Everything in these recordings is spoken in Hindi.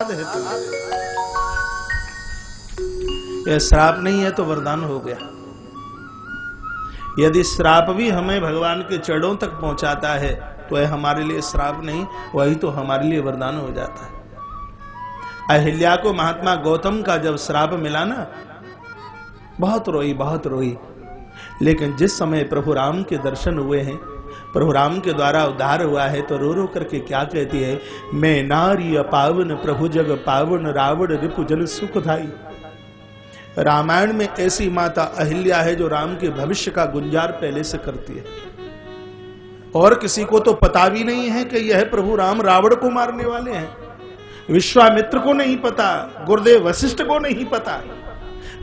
प्रसाद है तुम्हारे। यह श्राप नहीं है तो वरदान हो गया। यदि श्राप भी हमें भगवान के चरणों तक पहुंचाता है तो यह हमारे लिए श्राप नहीं, वही तो हमारे लिए वरदान हो जाता है। अहिल्या को महात्मा गौतम का जब श्राप मिला ना, बहुत रोई, बहुत रोई। लेकिन जिस समय प्रभु राम के दर्शन हुए हैं, प्रभु राम के द्वारा उद्धार हुआ है, तो रो रो करके क्या कहती है, मैं नारी अपावन प्रभु जग पावन रावण रिपु जन सुखदाई। रामायण में ऐसी माता अहिल्या है जो राम के भविष्य का गुंजार पहले से करती है, और किसी को तो पता भी नहीं है कि यह प्रभु राम रावण को मारने वाले हैं। विश्वामित्र को नहीं पता, गुरुदेव वशिष्ठ को नहीं पता,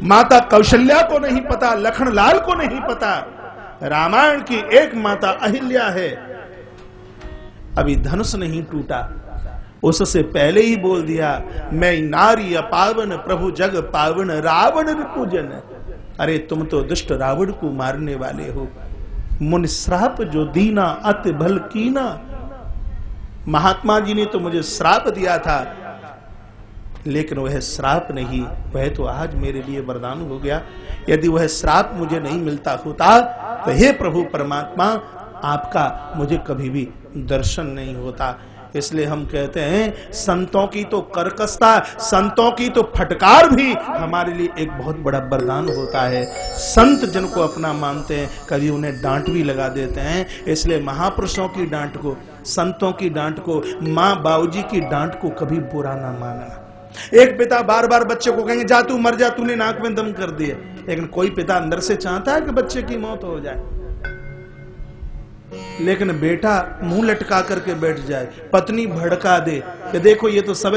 माता कौशल्या को नहीं पता, लखनलाल को नहीं पता। रामायण की एक माता अहिल्या है। अभी धनुष नहीं टूटा, उससे पहले ही बोल दिया, मैं नारी अपावन प्रभु जग पावन रावण रिपुजन। अरे तुम तो दुष्ट रावण को मारने वाले हो। मुन श्राप जो दीना अति भल कीना। महात्मा जी ने तो मुझे श्राप दिया था, लेकिन वह श्राप नहीं, वह तो आज मेरे लिए वरदान हो गया। यदि वह श्राप मुझे नहीं मिलता होता तो हे प्रभु परमात्मा, आपका मुझे कभी भी दर्शन नहीं होता। इसलिए हम कहते हैं संतों की तो कर्कशता, संतों की तो फटकार भी हमारे लिए एक बहुत बड़ा वरदान होता है। संत जिनको अपना मानते हैं, कभी उन्हें डांट भी लगा देते हैं। इसलिए महापुरुषों की डांट को, संतों की डांट को, माँ बाबूजी की डांट को कभी बुरा ना मानना। एक पिता बार बार बच्चे को कहेंगे जा तू मर जा, तूने नाक में दम कर दिए, लेकिन कोई पिता अंदर से चाहता है कि बच्चे की मौत हो जाए। लेकिन बेटा मुंह लटका करके बैठ जाए, पत्नी भड़का दे कि देखो ये तो सब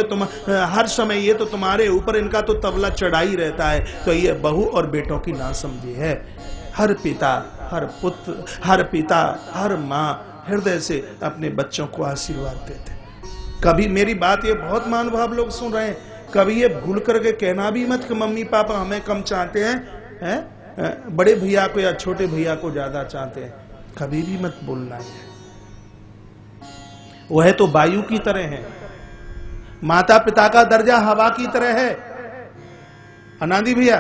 हर समय ये तो तुम्हारे ऊपर इनका तो तबला चढ़ा ही रहता है, तो ये बहू और बेटों की नासमझी है। हर पिता, हर पुत्र, हर पिता, हर माँ हृदय से अपने बच्चों को आशीर्वाद देते। कभी मेरी बात ये बहुत महानुभाव लोग सुन रहे हैं, कभी ये भूल करके कहना भी मत कि मम्मी पापा हमें कम चाहते हैं, बड़े भैया को या छोटे भैया को ज्यादा चाहते हैं, कभी भी मत बोलना है। वह तो वायु की तरह है, माता पिता का दर्जा हवा की तरह है। अनादि भैया,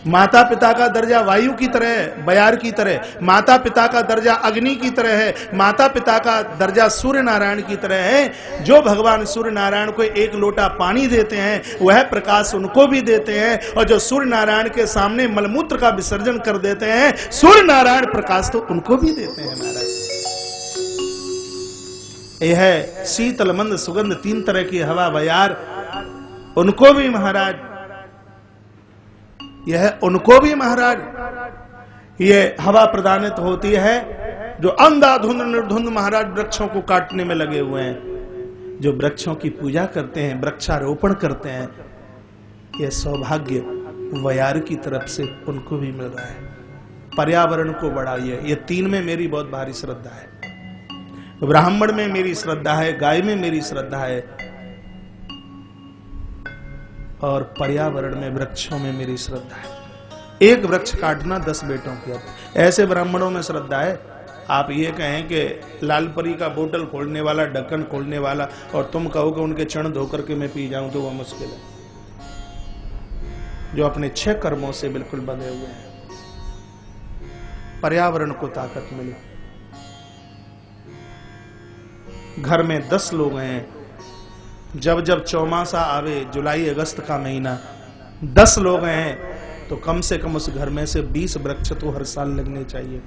माता पिता का दर्जा वायु की तरह है, बयार की तरह। माता पिता का दर्जा अग्नि की तरह है, माता पिता का दर्जा सूर्य नारायण की तरह है। जो भगवान सूर्य नारायण को एक लोटा पानी देते हैं, वह प्रकाश उनको भी देते हैं, और जो सूर्य नारायण के सामने मलमूत्र का विसर्जन कर देते हैं, सूर्य नारायण प्रकाश तो उनको भी देते हैं। महाराज, यह है शीतल मंद सुगंध, तीन तरह की हवा बयार, उनको भी महाराज, यह उनको भी महाराज ये हवा प्रदानित होती है। जो अंधाधुंध निर्धुंध महाराज वृक्षों को काटने में लगे हुए हैं, जो वृक्षों की पूजा करते हैं, वृक्षारोपण करते हैं, यह सौभाग्य वयार की तरफ से उनको भी मिल रहा है। पर्यावरण को बढ़ाइए, ये तीन में मेरी बहुत भारी श्रद्धा है। ब्राह्मण में मेरी श्रद्धा है, गाय में मेरी श्रद्धा है, और पर्यावरण में, वृक्षों में मेरी श्रद्धा है। एक वृक्ष काटना 10 बेटों की। ऐसे ब्राह्मणों में श्रद्धा है। आप ये कहें कि लालपरी का बोतल खोलने वाला, ढक्कन खोलने वाला, और तुम कहो कि उनके चरण धो करके मैं पी जाऊं, तो वह मुश्किल है। जो अपने 6 कर्मों से बिल्कुल बंधे हुए हैं, पर्यावरण को ताकत मिली। घर में 10 लोग हैं, जब जब चौमासा आवे, जुलाई अगस्त का महीना, 10 लोग हैं, तो कम से कम उस घर में से 20 वृक्ष तो हर साल लगने चाहिए।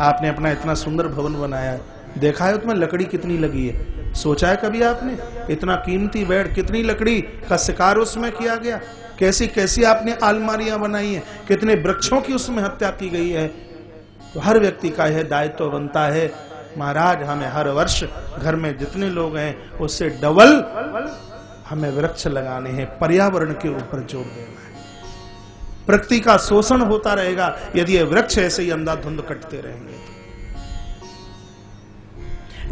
आपने अपना इतना सुंदर भवन बनाया है, देखा है उसमें लकड़ी कितनी लगी है? सोचा है कभी आपने? इतना कीमती बेड, कितनी लकड़ी का शिकार उसमें किया गया, कैसी कैसी आपने अलमारियां बनाई है, कितने वृक्षों की उसमें हत्या की गई है। तो हर व्यक्ति का यह दायित्व बनता है, महाराज हमें हर वर्ष घर में जितने लोग हैं उससे डबल हमें वृक्ष लगाने हैं, पर्यावरण के ऊपर जोर देना है। प्रकृति का शोषण होता रहेगा यदि ये वृक्ष ऐसे ही अंधाधुंध कटते रहेंगे।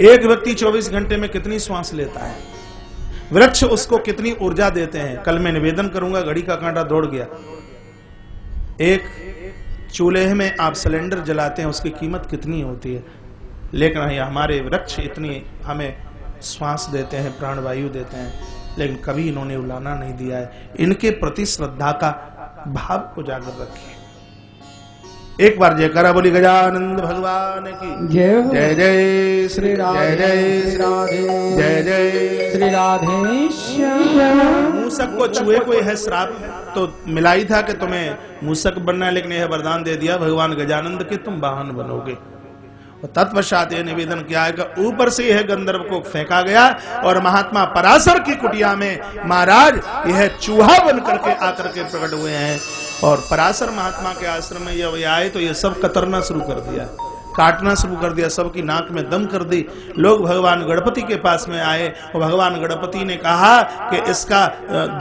एक व्यक्ति 24 घंटे में कितनी श्वास लेता है, वृक्ष उसको कितनी ऊर्जा देते हैं। कल मैं निवेदन करूंगा, घड़ी का कांटा दौड़ गया। एक चूल्हे में आप सिलेंडर जलाते हैं, उसकी कीमत कितनी होती है, लेकिन हमारे वृक्ष इतनी हमें श्वास देते हैं, प्राणवायु देते हैं। लेकिन कभी इन्होंने उलाना नहीं दिया है। इनके प्रति श्रद्धा का भाव उजागर रखिए। एक बार जयकारा बोली गजानंद भगवान की जय जय जय श्री राधे जय राधे जय जय श्री राधेश्याम। मूसक को चूहे को यह श्राप तो मिला ही था कि तुम्हें मूसक बनना है, लेकिन यह वरदान दे दिया भगवान गजानंद के तुम वाहन बनोगे। तत्पश्चात यह निवेदन किया है कि ऊपर से यह गंधर्व को फेंका गया और महात्मा पराशर की कुटिया में महाराज यह चूहा बन करके आकर के प्रकट हुए हैं। और पराशर महात्मा के आश्रम में जब आए तो ये सब कतरना शुरू कर दिया, काटना शुरू कर दिया, सबकी नाक में दम कर दी। लोग भगवान गणपति के पास में आए और भगवान गणपति ने कहा कि इसका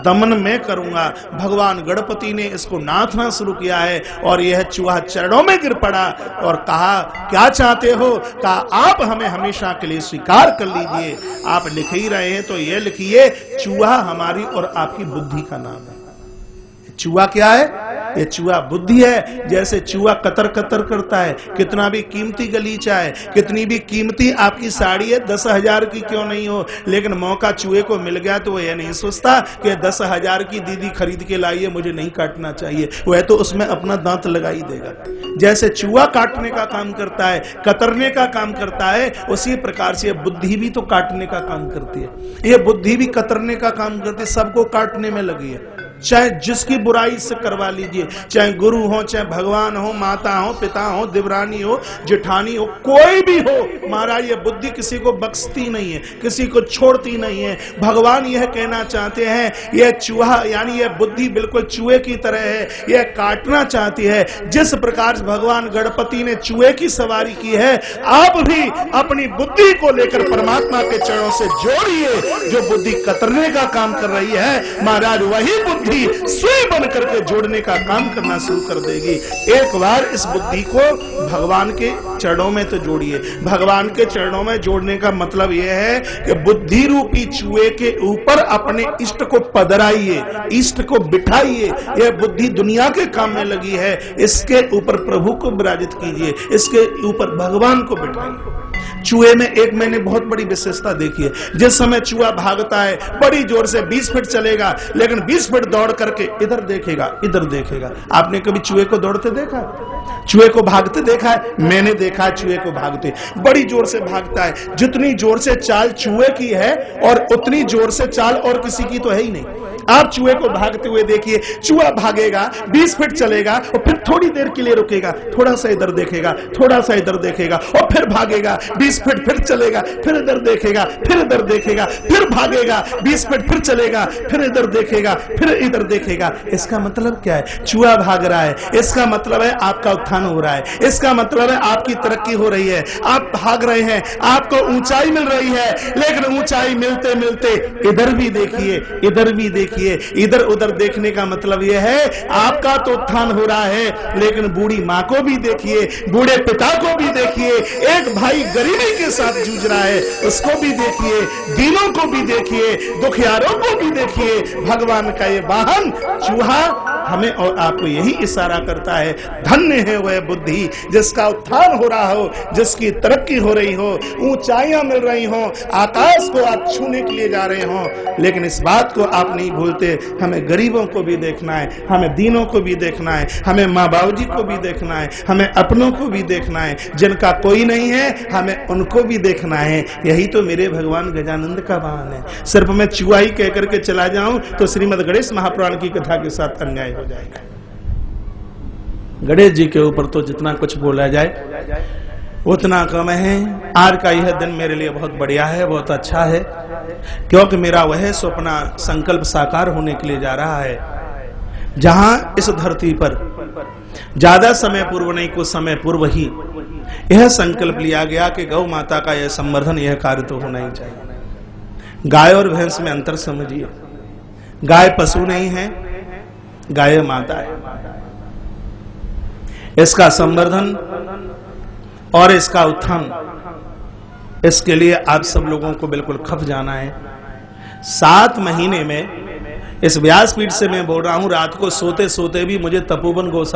दमन मैं करूंगा। भगवान गणपति ने इसको नाथना शुरू किया है और यह चूहा चरणों में गिर पड़ा और कहा क्या चाहते हो? कहा आप हमें हमेशा के लिए स्वीकार कर लीजिए। आप लिख ही रहे हैं तो यह लिखिए, चूहा हमारी और आपकी बुद्धि का नाम है। चूहा क्या है? ये चूहा बुद्धि है। जैसे चूहा कतर कतर करता है, कितना भी कीमती गलीचा है, कितनी भी कीमती आपकी साड़ी है, 10,000 की क्यों नहीं हो, लेकिन मौका चूहे को मिल गया तो वह नहीं सोचता कि 10,000 की दीदी खरीद के लाई है, मुझे नहीं काटना चाहिए। वह तो उसमें अपना दांत लगा ही देगा। जैसे चूहा काटने का काम करता है, कतरने का काम करता है, उसी प्रकार से बुद्धि भी तो काटने का काम करती है। ये बुद्धि भी कतरने का काम करती है, सबको काटने में लगी है। चाहे जिसकी बुराई से करवा लीजिए, चाहे गुरु हो, चाहे भगवान हो, माता हो, पिता हो, देवरानी हो, जेठानी हो, कोई भी हो, महाराज ये बुद्धि किसी को बख्शती नहीं है, किसी को छोड़ती नहीं है। भगवान यह कहना चाहते हैं, यह चूहा यानी यह बुद्धि बिल्कुल चूहे की तरह है, यह काटना चाहती है। जिस प्रकार भगवान गणपति ने चूहे की सवारी की है, आप भी अपनी बुद्धि को लेकर परमात्मा के चरणों से जोड़िए। जो बुद्धि कतरने का काम कर रही है, महाराज वही बुद्धि सुई बन करके जोड़ने का काम करना शुरू कर देगी। एक बार इस बुद्धि को भगवान के चरणों में तो जोड़िए। भगवान के चरणों में जोड़ने का मतलब यह है कि बुद्धि रूपी चूहे के ऊपर अपने इष्ट को पधराइए, इष्ट को बिठाइए। यह बुद्धि दुनिया के काम में लगी है, इसके ऊपर प्रभु को विराजित कीजिए, इसके ऊपर भगवान को बिठाइए। चूहे में एक मैंने बहुत बड़ी विशेषता देखी है। जिस समय चूहा भागता है बड़ी जोर से 20 फीट चलेगा, लेकिन 20 फीट दौड़ करके इधर देखेगा, इधर देखेगा। आपने कभी चूहे को दौड़ते देखा? चूहे को भागते देखा है? मैंने देखा चूहे को भागते, बड़ी जोर से भागता है। जितनी जोर से चाल चूहे की है और उतनी जोर से चाल और किसी की तो है ही नहीं। आप चूहे को भागते हुए देखिए, चूहा भागेगा, 20 फीट चलेगा और फिर थोड़ी देर के लिए रुकेगा, थोड़ा सा इधर देखेगा, थोड़ा सा इधर देखेगा और फिर भागेगा, 20 फीट फिर चलेगा, फिर इधर देखेगा, फिर इधर देखेगा, फिर भागेगा, 20 फीट फिर चलेगा, फिर इधर देखेगा, फिर इधर देखेगा। इसका मतलब क्या है? चूहा भाग रहा है, इसका मतलब है आपका उत्थान हो रहा है, इसका मतलब है आपकी तरक्की हो रही है। आप भाग रहे हैं, आपको ऊंचाई मिल रही है, लेकिन ऊंचाई मिलते मिलते इधर भी देखिए, इधर भी देखिए, इधर उधर देखने का मतलब यह है आपका तो उत्थान हो रहा है, लेकिन बूढ़ी माँ को भी देखिए, बूढ़े पिता को भी देखिए, एक भाई गरीबी के साथ जूझ रहा है उसको भी देखिए, दीनों को भी देखिए, दुखियारों को भी देखिए। भगवान का ये वाहन चूहा हमें और आपको यही इशारा करता है, धन्य है वह बुद्धि जिसका उत्थान हो रहा हो, जिसकी तरक्की हो रही हो, ऊंचाइयां मिल रही हो, आकाश को आप छूने के लिए जा रहे हो। लेकिन इस बात को आप नहीं भूलते, हमें गरीबों को भी देखना है, हमें दीनों को भी देखना है, हमें माँ बाबू जी को भी देखना है, हमें अपनों को भी देखना है, जिनका कोई नहीं है हमें उनको भी देखना है। यही तो मेरे भगवान गजानंद का वाहन है। सिर्फ मैं चूहा ही कह करके चला जाऊं तो श्रीमद गणेश महापुराण की कथा के साथ अन्याय हो जाएगा। गणेश जी के ऊपर तो जितना कुछ बोला जाए उतना कम है। आज का यह दिन मेरे लिए बहुत बढ़िया है, बहुत अच्छा है, क्योंकि मेरा वह सपना संकल्प साकार होने के लिए जा रहा है, जहां इस धरती पर ज्यादा समय पूर्व नहीं, कुछ समय पूर्व ही यह संकल्प लिया गया कि गौ माता का यह संवर्धन, यह कार्य तो होना ही चाहिए। गाय और भैंस में अंतर समझिए। गाय पशु नहीं है, गाय माता है। इसका संवर्धन और इसका उत्थान, इसके लिए आप सब लोगों को बिल्कुल खप जाना है। 7 महीने में इस व्यासपीठ से मैं बोल रहा हूं, रात को सोते सोते भी मुझे तपोवन गौशाला